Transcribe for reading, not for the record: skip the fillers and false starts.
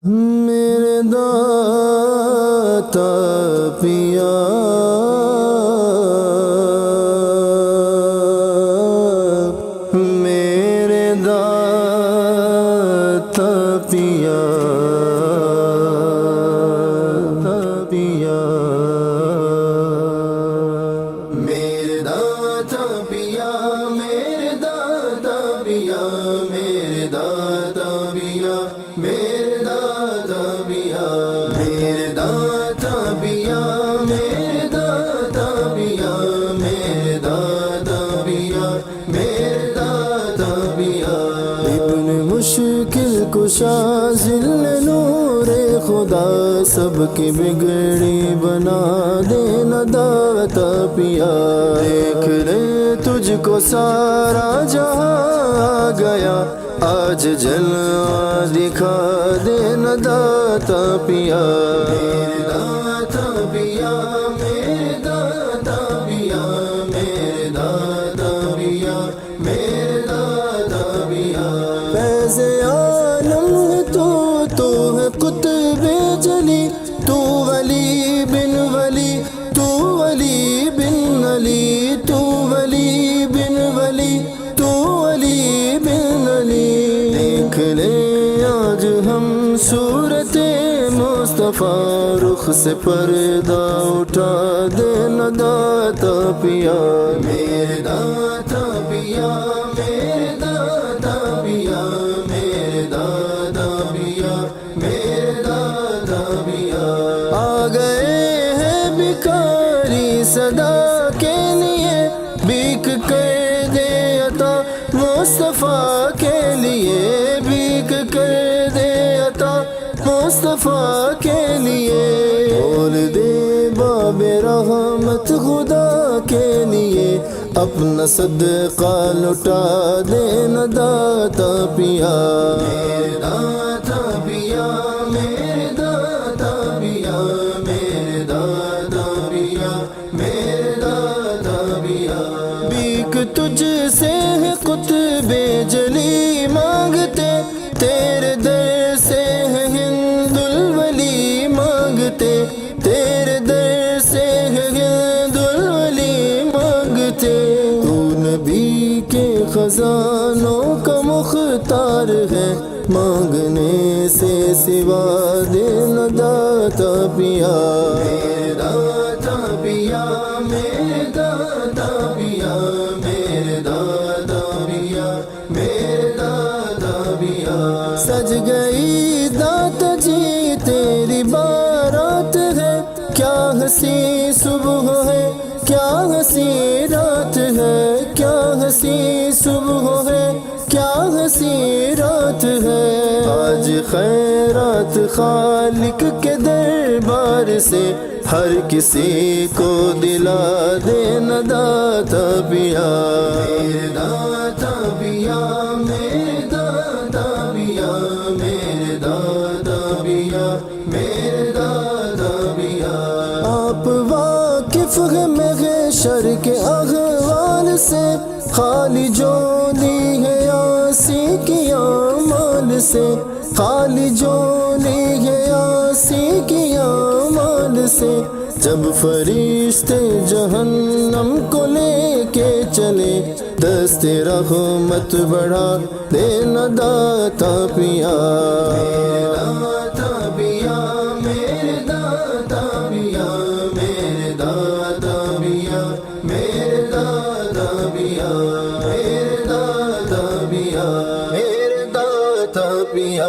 میرے داتا پیا میرے داتا پیا پیا میرے داتا پیا میرے داتا پیا میرے داتا پیا میرے داتا پیا میرے داتا پیا میرے داتا پیا میرے داتا پیا میرے داتا پیا ابن مشکل کشا ذل نور خدا سب کی بگڑی بنا دینا داتا پیا دیکھ لے تجھ کو سارا جہاں آ گیا آج جلوہ دکھا دینا داتا پیا میرے داتا پیا میرے داتا پیا میرے داتا پیا میرے داتا پیا فیض عالم تو ہے قطب جلی تو ولی بن ولی تو ولی بن علی تو ولی بن ولی تو ولی بن علی دیکھ لے آج ہم صورت مصطفیٰ رخ سے پردہ اٹھا دینا داتا پیا میرے داتا پیا میرے داتا پیا میرے داتا پیا میرے داتا پیا آ گئے ہیں بھکاری صدا کے لیے بھیک کر دے عطا مصطفیٰ کے لیے بھیک کر دے عطا مصطفیٰ کے لیے بول دے باب رحمت خدا کے لیے اپنا صدقہ لٹا دینا داتا پیا میرے داتا پیا میرے داتا پیا میرے داتا پیا میرے داتا پیا بھیک تجھ سے ہے قطب جلی مانگتے تیرے در سے ہے ہند الولی مانگتے تیرے در سے ہے ہند الولی مانگتے تو نبی کے خزانوں کا مختار ہے مانگنے سے سوا دینا داتا پیا میرے داتا پیا میرے داتا پیا میرے داتا پیا میرے داتا پیا سج گئی داتا جی تیری بارات ہے کیا ہنسی صبح ہے کیا ہنسی رات ہے کیا ہنسی صبح ہے کیا ہنسی رات ہے آج خیرات خالق کے دربار سے ہر کسی کو دلا دینا داتا پیا میرے داتا پیا میرے داتا پیا میرے داتا پیا میرے داتا پیا آپ واقف ہے محشر کے احوال سے خالی جو لی ہے آسی کی اعمال سے خالی جو لی ہے آسی کی اعمال سے جب فرشتے جہنم کو لے کے چلے دست رحمت بڑھا دینا داتا پیا میرے داتا پیا میرے داتا پیا میرے داتا پیا میرے داتا پیا میرے داتا پیا میرے داتا پیا